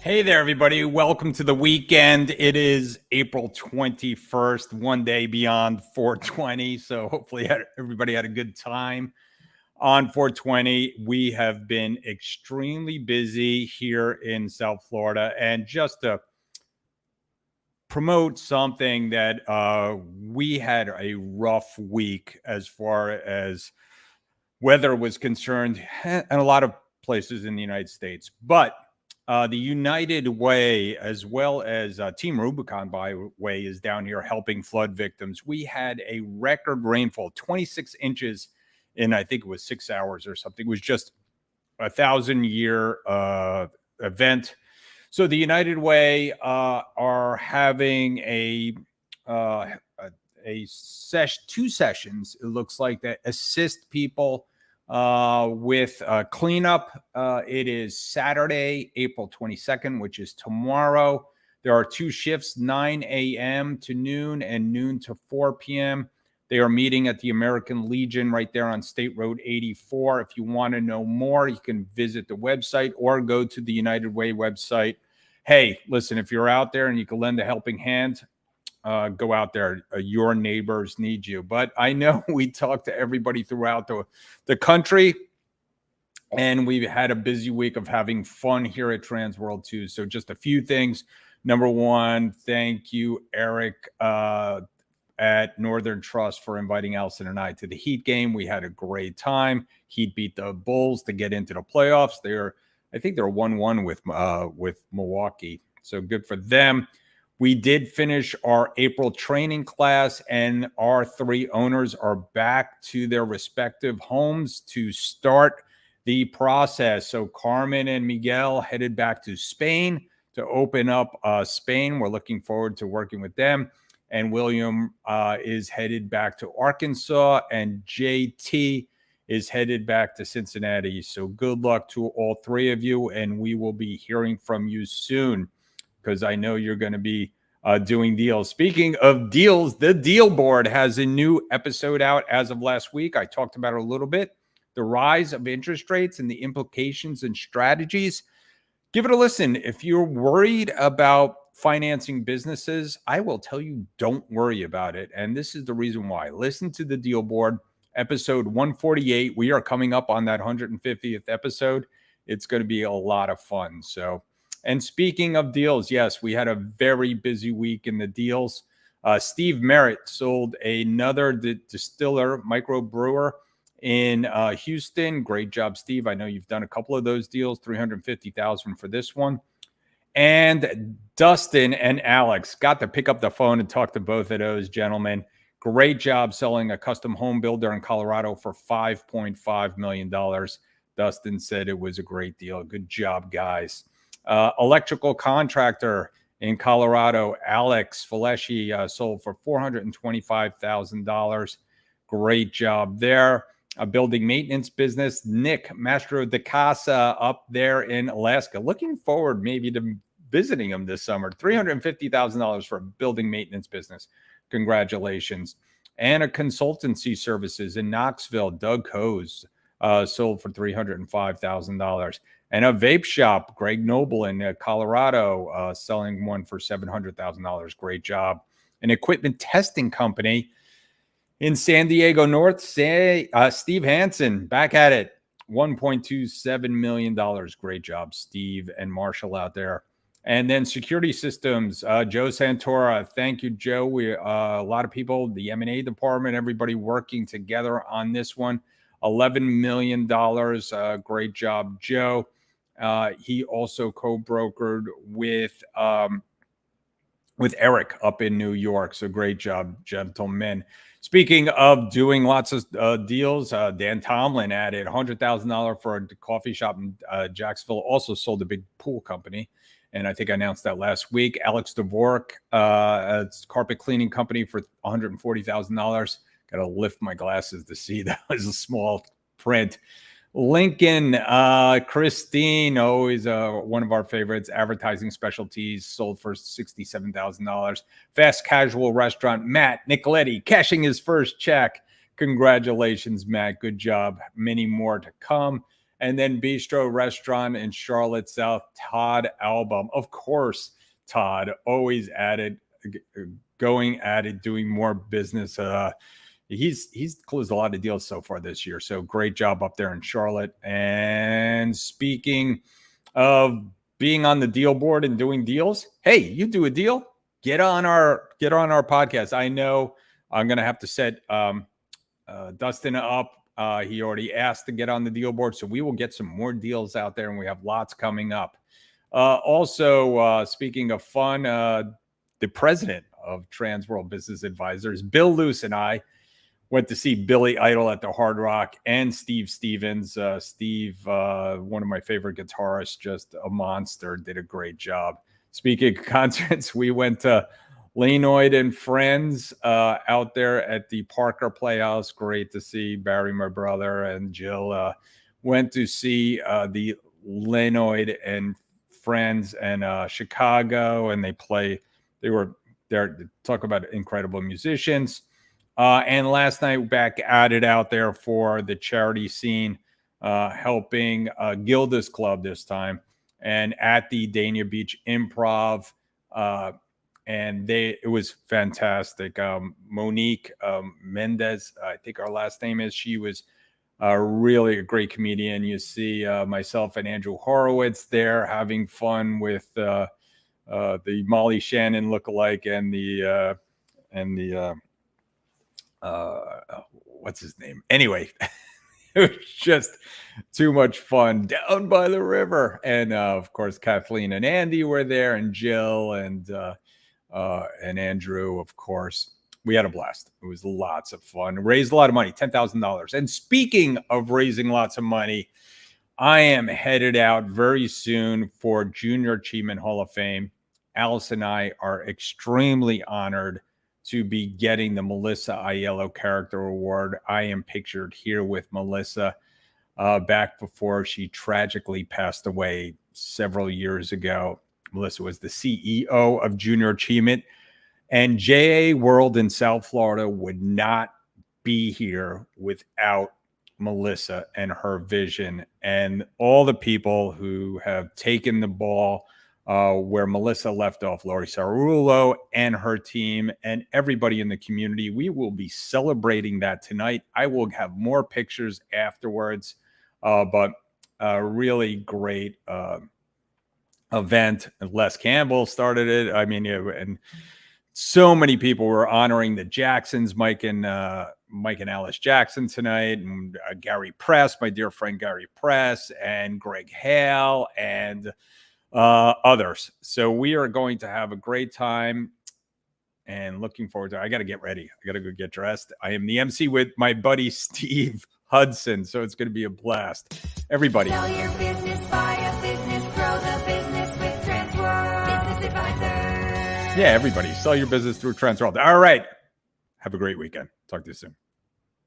Hey there, everybody. Welcome to the weekend. It is April 21st, one day beyond 420. So hopefully everybody had a good time on 420. We have been extremely busy here in South Florida. And just to promote something that we had a rough week as far as weather was concerned in a lot of places in the United States. But the United Way, as well as Team Rubicon, by the way, is down here helping flood victims. We had a record rainfall, 26 inches in, I think it was 6 hours or something. It was just 1,000-year event. So the United Way are having two sessions, it looks like, that assist people with cleanup. It is Saturday, April 22nd, which is tomorrow. There are two shifts, 9 a.m. to noon and noon to 4 p.m. They are meeting at the American Legion right there on State Road 84. If you want to know more, you can visit the website or go to the United Way website. Hey, listen, if you're out there and you can lend a helping hand, go out there. Your neighbors need you. But I know we talked to everybody throughout the country, and we've had a busy week of having fun here at Transworld too. So just a few things. Number one, thank you, Eric, at Northern Trust, for inviting Allison and I to the Heat game. We had a great time. Heat beat the Bulls to get into the playoffs. I think they're 1-1 with Milwaukee. So good for them. We did finish our April training class, and our three owners are back to their respective homes to start the process. So Carmen and Miguel headed back to Spain to open up Spain. We're looking forward to working with them. And William is headed back to Arkansas, and JT is headed back to Cincinnati. So good luck to all three of you, and we will be hearing from you soon, because I know you're going to be doing deals. Speaking of deals, the Deal Board has a new episode out as of last week. I talked about it a little bit. The rise of interest rates and the implications and strategies. Give it a listen. If you're worried about financing businesses, I will tell you, don't worry about it. And this is the reason why. Listen to the Deal Board, episode 148. We are coming up on that 150th episode. It's going to be a lot of fun. So, and speaking of deals, yes, we had a very busy week in the deals. Steve Merritt sold another distiller, microbrewer in Houston. Great job, Steve. I know you've done a couple of those deals, $350,000 for this one. And Dustin and Alex got to pick up the phone and talk to both of those gentlemen. Great job selling a custom home builder in Colorado for $5.5 million. Dustin said it was a great deal. Good job, guys. Electrical contractor in Colorado, Alex Faleshi, sold for $425,000. Great job there. A building maintenance business, Nick Mastro de Casa, up there in Alaska. Looking forward maybe to visiting him this summer. $350,000 for a building maintenance business. Congratulations. And a consultancy services in Knoxville, Doug Hose, sold for $305,000. And a vape shop, Greg Noble in Colorado, selling one for $700,000. Great job. An equipment testing company in San Diego North, Steve Hansen, back at it, $1.27 million. Great job, Steve and Marshall out there. And then security systems, Joe Santora. Thank you, Joe. We a lot of people, the M&A department, everybody working together on this one. $11 million. Great job, Joe. He also co-brokered with Eric up in New York. So great job, gentlemen. Speaking of doing lots of deals, Dan Tomlin added $100,000 for a coffee shop in Jacksonville. Also sold a big pool company, and I think I announced that last week. Alex Dvorak, a carpet cleaning company, for $140,000. Got to lift my glasses to see that was a small print. Lincoln, Christine, always one of our favorites, advertising specialties, sold for $67,000. Fast casual restaurant, Matt Nicoletti, cashing his first check. Congratulations, Matt. Good job. Many more to come. And then Bistro Restaurant in Charlotte South, Todd Album. Of course, Todd, always at it, going at it, doing more business. He's closed a lot of deals so far this year. So great job up there in Charlotte. And speaking of being on the deal board and doing deals, hey, you do a deal, get on our podcast. I know I'm going to have to set Dustin up. He already asked to get on the deal board, so we will get some more deals out there, and we have lots coming up. Also, speaking of fun, the president of Transworld Business Advisors, Bill Luce, and I went to see Billy Idol at the Hard Rock, and Steve Stevens. Steve, one of my favorite guitarists, just a monster, did a great job. Speaking of concerts, we went to Lanoid and Friends out there at the Parker Playhouse. Great to see Barry, my brother, and Jill. Went to see the Lanoid and Friends in Chicago, and they were there to talk about incredible musicians. And last night, back at it out there for the charity scene, helping Gilda's Club this time, and at the Dania Beach Improv. And it was fantastic. Monique Mendez, I think our last name is, she was really a great comedian. You see myself and Andrew Horowitz there having fun with the Molly Shannon lookalike and the what's his name? Anyway, it was just too much fun down by the river. And of course, Kathleen and Andy were there, and Jill and Andrew, of course. We had a blast. It was lots of fun. Raised a lot of money, $10,000. And speaking of raising lots of money, I am headed out very soon for Junior Achievement Hall of Fame. Alice and I are extremely honored to be getting the Melissa Aiello Character Award. I am pictured here with Melissa back before she tragically passed away several years ago. Melissa was the CEO of Junior Achievement, and JA World in South Florida would not be here without Melissa and her vision, and all the people who have taken the ball where Melissa left off, Lori Sarulo and her team and everybody in the community. We will be celebrating that tonight. I will have more pictures afterwards, but a really great event. Les Campbell started it. I mean, and so many people were honoring the Jacksons, Mike and Alice Jackson tonight, and Gary Press, my dear friend Gary Press, and Greg Hale, and others. So we are going to have a great time, and looking forward to it. I got to get ready. I got to go get dressed. I am the MC with my buddy Steve Hudson, so it's going to be a blast. Everybody. Sell your business, buy a business, grow the business with Transworld Business Advisors. Yeah, everybody. Sell your business through Transworld. All right. Have a great weekend. Talk to you soon.